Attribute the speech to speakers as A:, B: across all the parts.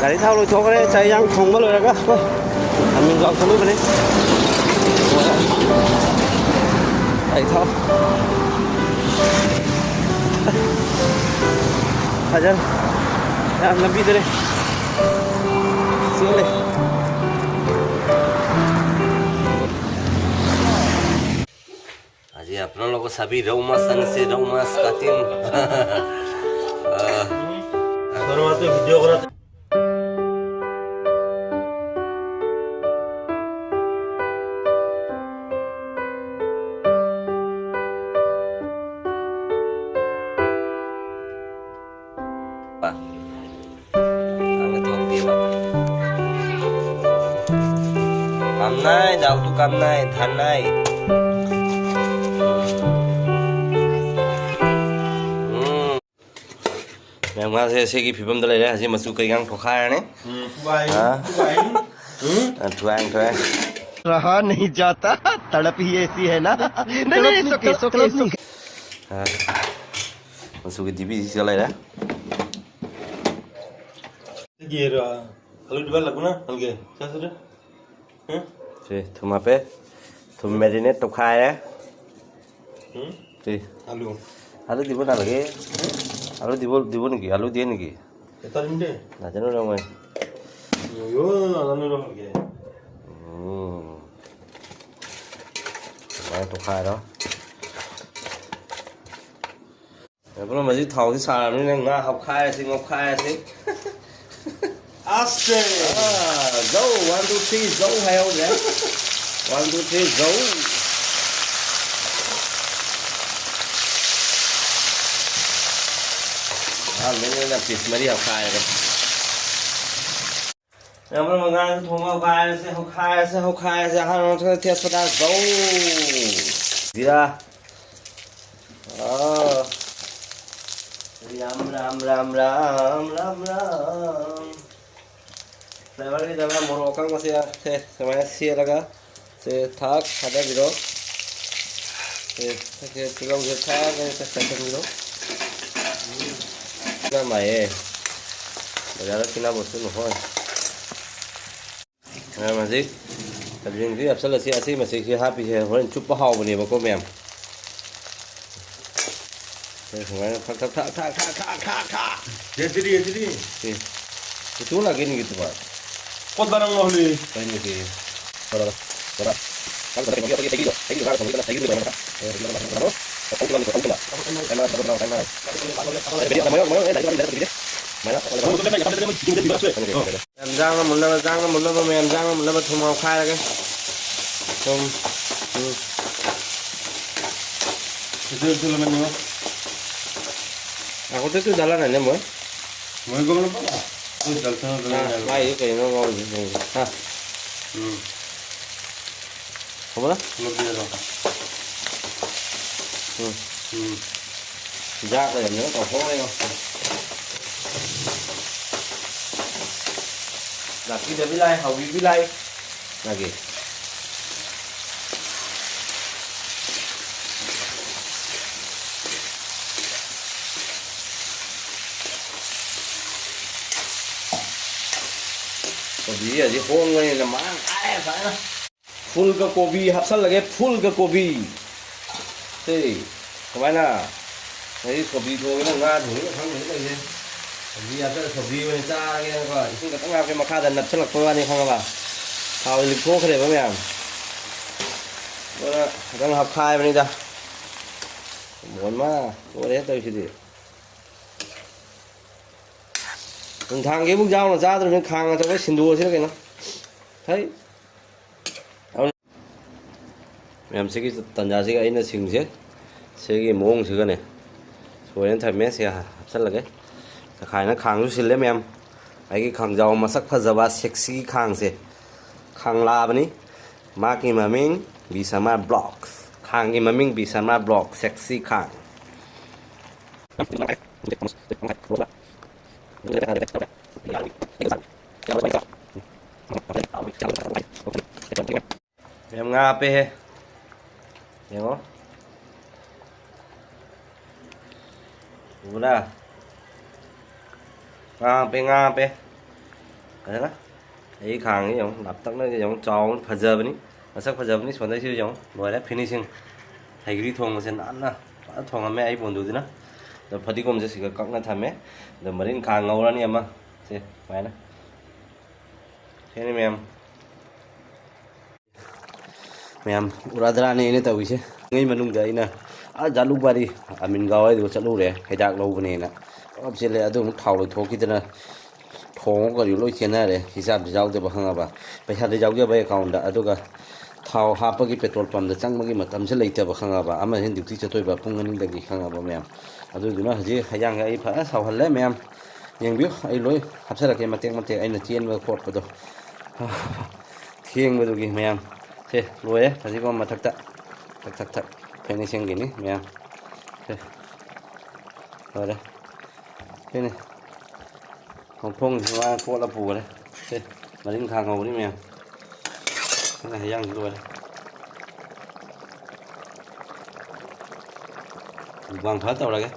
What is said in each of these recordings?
A: Gari thao lôi thoát đấy, chạy răng Thongba lôi ra cơ. Mình lọc thằng bên này. Gari thao. Ajan, làm gì đây? Xuống đây. Aji अपना लोगों सभी romance संग से romance करते हैं।
B: अगर वो तो वीडियो करा
A: Cầm này, đầu tôi cầm này, thành này. Mẹ nga sẽ cái phim đó này là mà su cây ngang thọc khai này. Thuang.
C: रहा नहीं जाता तड़प ही ऐसी है ना नहीं सोके
A: masuk ke TV segala ya.
B: Gira, kalau di bawah lagu na, alge, saya sudah.
A: Sih, thum apa? Thum marinate to khai ya. Sih. Alu di mana lagi? Alu di mana lagi? Alu dia lagi.
B: Kita ini.
A: Nah, jangan orang main.
B: Yo, alu orang lagi.
A: Main to khai đó. Kalau masih tahu sih salam ini nggak học khai sih ngọc khai sih.
B: Aste.
A: Go 1 2 3 go hay không vậy? 1 2 3 go. Ini là fish mà đi học khai rồi. Em muốn ngang thùng học khai sẽ hàng nó thiệt sự đã go. Gì ra? Ram. Flavor ke dalam morokang masih semuanya siaga, thak ada biro, tulang thak second biro. Namanya, bazaar kena bosan nuhoi. Masih, tapi ini absal asih masih happy है, orang cukup hau bani bako mem. Thak.
B: Jadi.
A: Itu lagi nih gitu pak.
B: Kau barang mohli.
A: Ini sih. Berat. Kan pergi. Aku tuh jalan aja mau.
B: Mau gue mana pak? Jalan.
A: Baik kayak ngomong gitu. Hah. Apa lah?
B: Lebih lah.
A: Rác rồi nữa còn khó đây không? Là khi để vilai, hầu như vilai là gì? Kopi ở dưới khô này là má ai phải đó. Full ka kopi hấp dẫn là cái full ka kopi. Thì các bạn à, thấy kopi thôi nó nga thử không thấy là gì. Vì là cái kopi mình ra cái coi, chúng ta tăng cái mà khai dần nạp chất là coi anh không à? Hào lịch khô cái này với mày. Đó, đang học khai bên đây ta. Muốn mà, tôi đấy tôi chỉ đi. Thang cái bút dao là ra rồi nên khang cho cái xin đua thế cái nó thấy em sẽ cái tận giá sẽ cái nó xin chứ sẽ cái mông chứ cái này rồi đến thời mét sẽ rất là cái khai nó khang chút xin lấy em cái khang dầu mà sắc fadraba sexy khang sẽ khang la bên ní maikeidagi BSharmaVlog khang cái maikeidagi BSharmaVlog sexy khang em nga pe he hiểu không udah nga pe Đó ấy khang cái giống đập tắc nó cái giống tròn phật giờ bên mà sắc phật giờ bên xuống đây siêu giống rồi đấy finishing thầy cái thùng sen ăn na thùng làm mẹ ấy buồn đủ thế đó rồi phải đi cùng với sự cọc nó thầm ấy rồi mà đến khang ngầu ra nè mà thế phải đó thế này mềm uradra này tao biết chứ ngay mà nung dậy nè giá lúc đi mình gọi ấy rồi chắc lúc đấy hay đặt lâu bên này nè ấp xe lại tôi thầu được thôi kia nè thong cái lối chennal đấy hisab giao cho bahang apa पैसा दे जाओगे भाई account दा अदुगा थाव हाप की petrol pump दा चंग मगी मतम से लेते bahang apa ama hin duty चतोय बा पुंग नि दगी खंग apa मैम अदुना हजे हयांग आई फा सावहल ले मैम यंग आई लोय हबसर के मतेक मतेक आइना चेन बा खोट पदो थिंग बदुगी मैम से लोय हजे को मथक ता थक थक फिनिशिंग गिनी मैम से अरे finish không phong thì qua cô là phù đấy, mà đến khang ngầu đấy mèo, cái này răng rồi, vàng phá tàu là cái.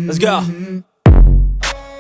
D: Let's go.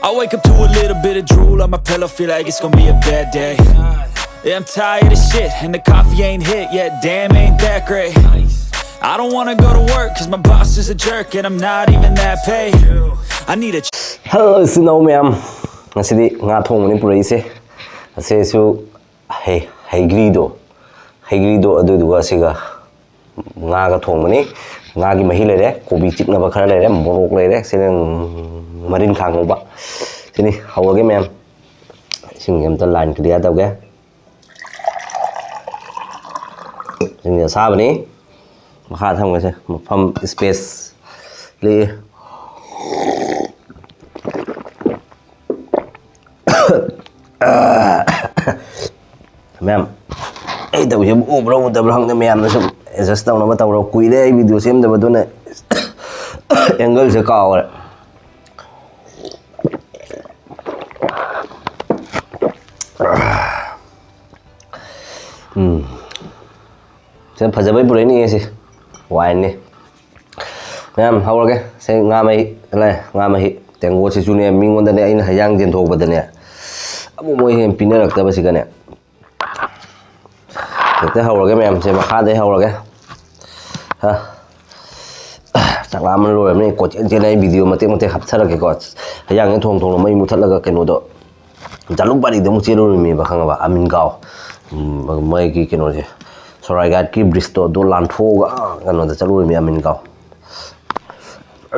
D: I wake up to a little bit of drool on my pillow, feel like it's gonna be a bad day. Yeah, I'm tired of shit, and the coffee ain't hit yet, damn ain't that great. I don't wanna go to work, cause my boss is a jerk, and I'm not even that paid. I need a
A: Hello, xin chào ma'am. Ngasi nga thong Manipuri se. Ase su haigrido adu duga siga nga ga thong mani nga gi mahi le re kobi chikna ba khara le re morok le re sine marin khang ba. Sini hawage ma'am. Sing yam ta line kriya ta ge. Sing sa bani makha tham ga se mafam space le ma'am ai tao hiếm ôm đâu tao hăng cái mèm nó xong just tao nó bắt tao đâu quý đấy video xem tao bắt này angle sẽ cao rồi xem phải giờ với bữa này gì wine này ma'am how rồi cái sẽ nga mày tiếng ngô sẽ chun em mình còn đây anh hay giang tiền thô bắt đây nè abu moi hem pina rakta ba sigane te hawra ke mem se ma kha de hawra ke ha chakla man lo em ni ko chen nei video mate hap thara ke ko hayang ni thong mai mu thatla ga keno do jaluk bari de mu che lo mi ba khanga ba amin gaw mai ki keno je sorai gat ki bristo do lan tho ga keno da chalu mi amin gaw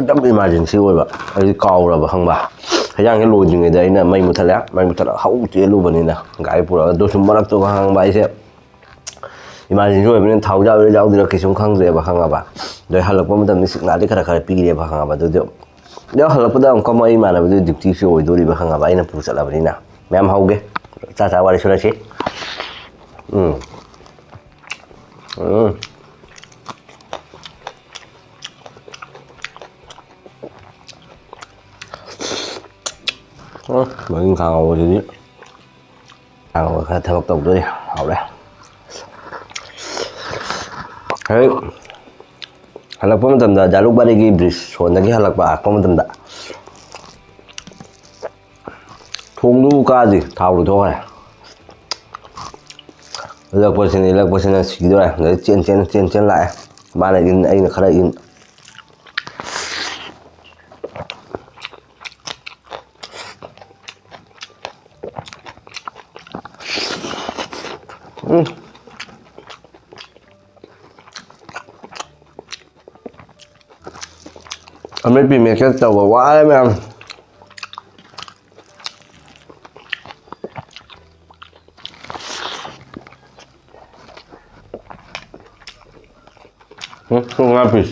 A: dam emergency oi ba ai kaw ra ba khang ba hayang hello jing da ina mai muthala hau che lu bani na gai pura do sum marak to hang bai se imagine jo ben thau ja dira ke sum khang je ba khang ba doi halak pam dam ni sikna de khara pi re ba khang ba do halak pa da ko mai ma na do duty se oi do ri ba khang ba ina pu chala bani na ma'am hau ge cha wari sura che mình khảo thì đi khảo theo tục đi học đây hey halak pun tanda jaluk bari gi bridge so nagi halak ba pun tanda thong lu ka gì thao được thôi lak person xí rồi đấy chen lại ba này in anh là khá là inไม่ปีเมียแค่เจ้าบอกว่าอะไรแม่ช่วงงานปิด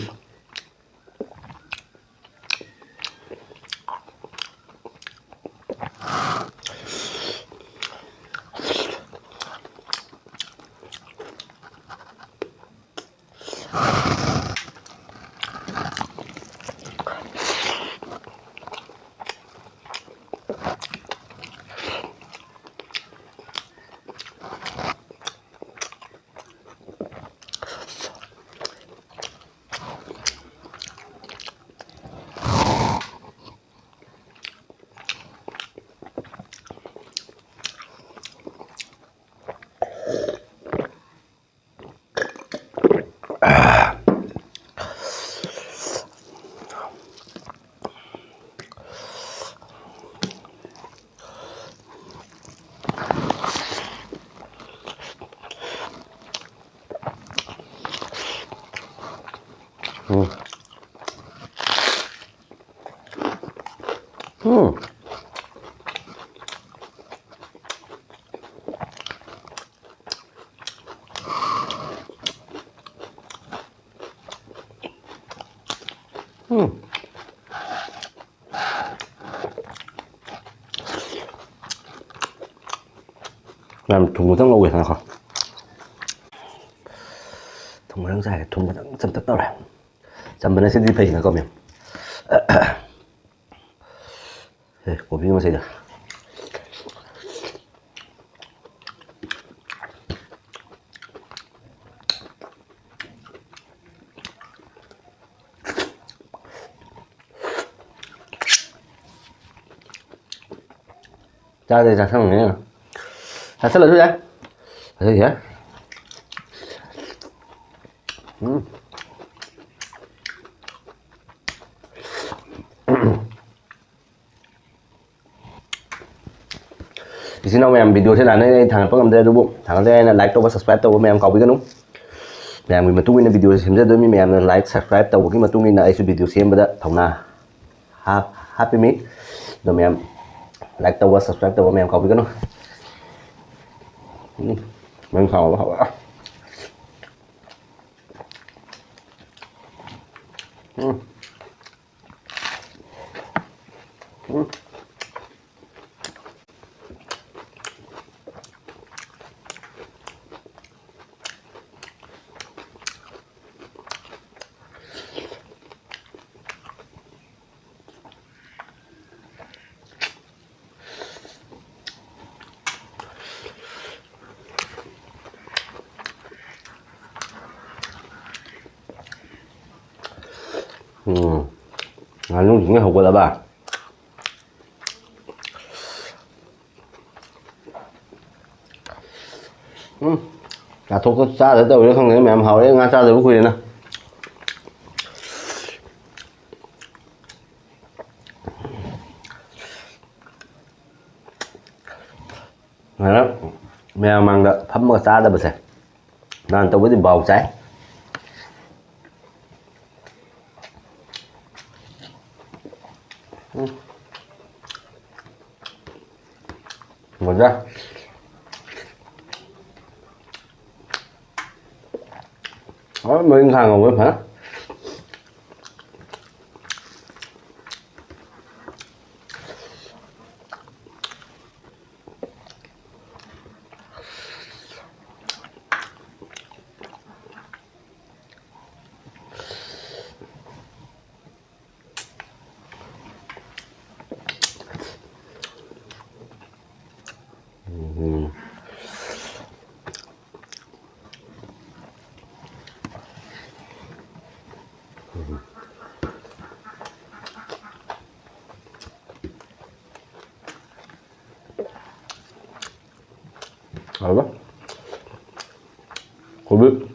A: làm thùng rất lâu rồi thằng không thùng đang dài thùng đang chấm tất tao này chấm bên đây sẽ đi phê nó có miệng của mình mà xây được ra đây ra sang này là sao lại thôi đấy thế gì á thì xin chào mẹ em video thế là này thằng có làm gì đúng không thằng đây là like và subscribe tao mẹ em có biết không mẹ em mình tung in video xem ra đôi mẹ em like subscribe tao cái mà tung in là video xem bữa đó Thongba happy meet rồi mẹ em like tao và subscribe tao mẹ em có biết không mình khẩu khẩu lúc những cái hộp là bà là thuốc xa tới đâu không để mẹ em hỏi ngay xa rồi bố quyền nè này đó mẹ mang đó thấm mà xa đó bà sẽ nên tôi với tìm bầu trái một ra đó mình hàng rồi hả rồi đó không biết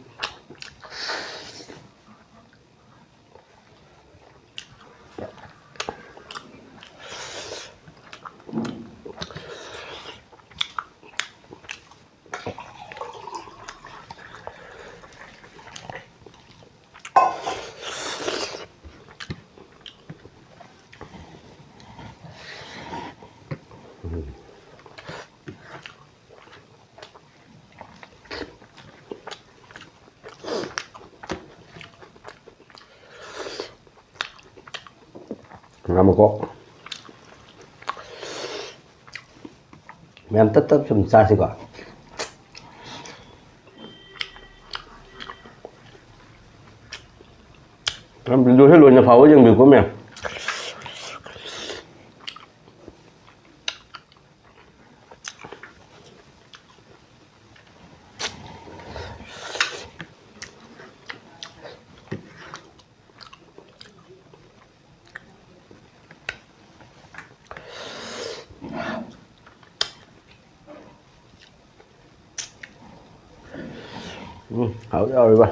A: làm một có mẹ em tất trong xa xí quả em đưa hết luôn nhà pháo với việc của mẹ hảo rồi bà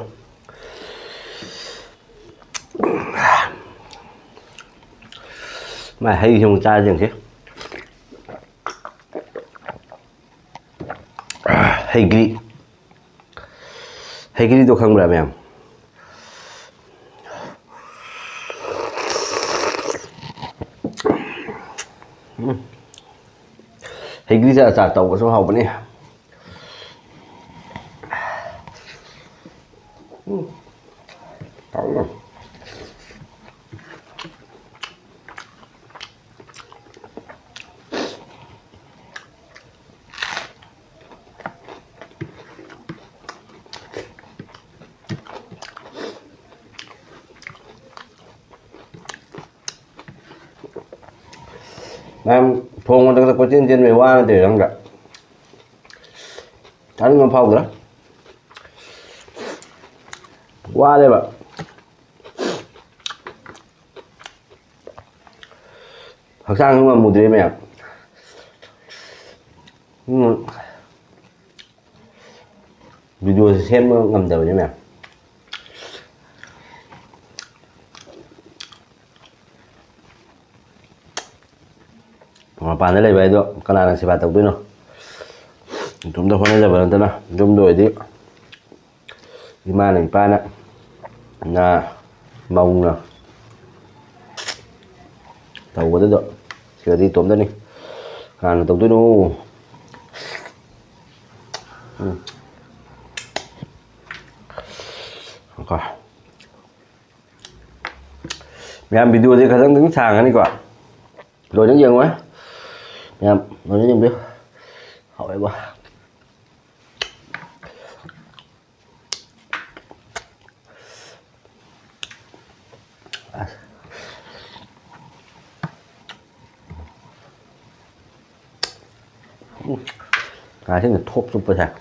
A: mà hay dùng chai chẳng chứ hay ghi tôi không làm em hay ghi ra trả tàu của số hậu này Em thôn người ta có trên về hoa để răng rạ ăn ngon phao nữa qua đây bạn học sang không mà một đêm mẹ video xem ngầm đầu nhé mẹ mapaan nila iba ito kailangan si Batag doon no tum da kung nila ba nito na tum do ito imanin pa na maung na tàu của đó sửa đi tôm đó đi hàng tôm tôi nó ok làm video thì khả năng đứng sàng anh đi quả rồi những gì quá em rồi những gì biết hỏi quá cái thế là thốt super thật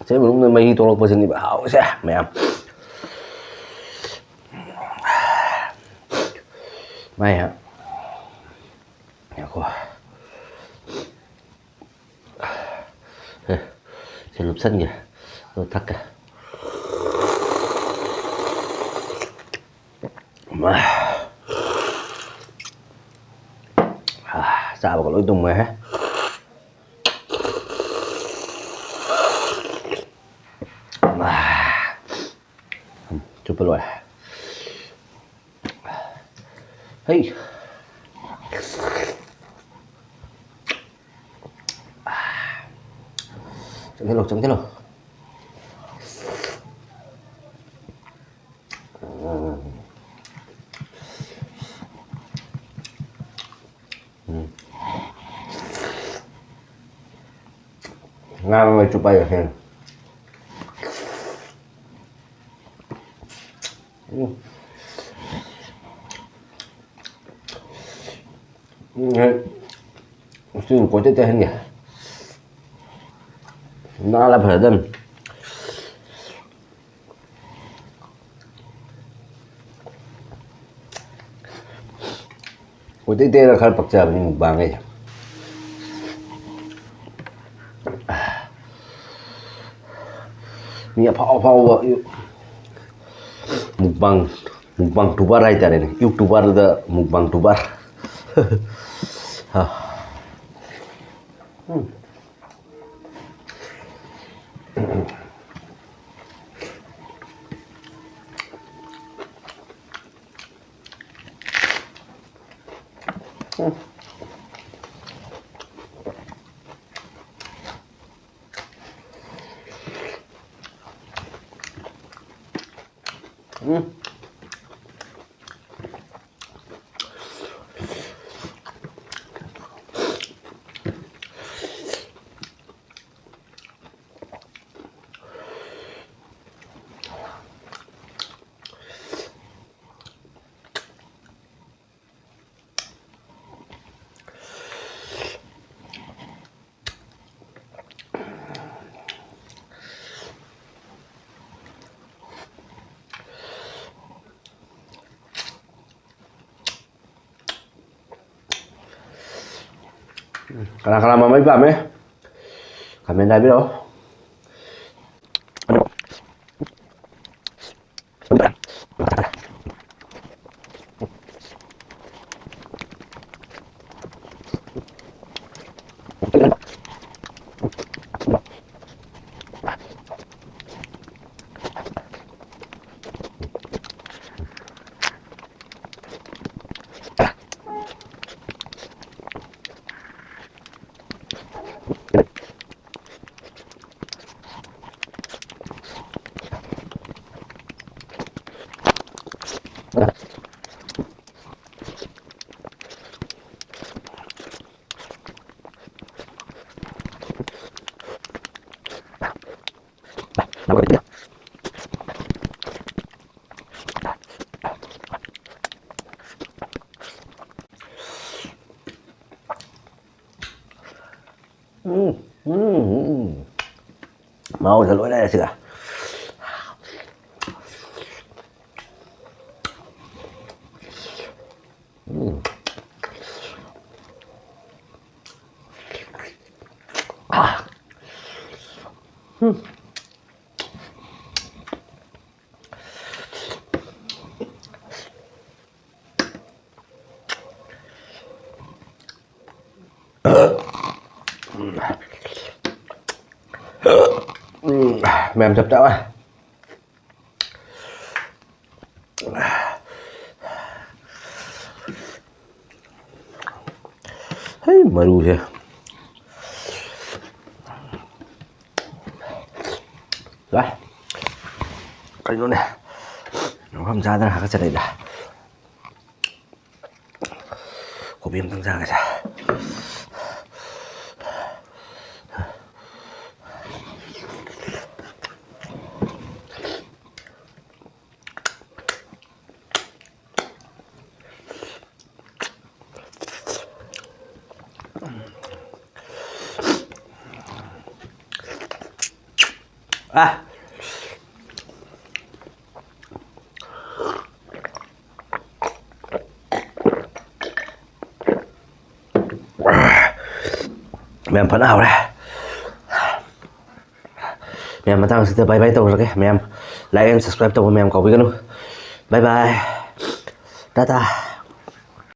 A: sebelum may tolong pesan di bawah saya Mayam Mayam aku saya lupsan kìa tôi thắc kìa sao mà có lối tung mày hết chụp rồi hey chẳng thế nào ngang mày chụp bay ở trên xin có chết hết nhỉ nó là phải đâm có chết là khăn bạc trà nhưng vàng này Mia phao mukbang tubar ay tare ni youtuber da mukbang tubar Kenapa Mama Ibam ya? Kami dah bilang. Mau thật lỗi đây sữa. Mềm chập chão à. Hey, maru ya. Rồi. Cái nó này. Nó không ra ra cái chân này là. Có biếm tăng ra cái sao. À. Mềm phần nào đây. Mềm mà tao sẽ bye bye tao rồi cái mềm. Like and subscribe tao mềm có biết không? Bye bye. Tata.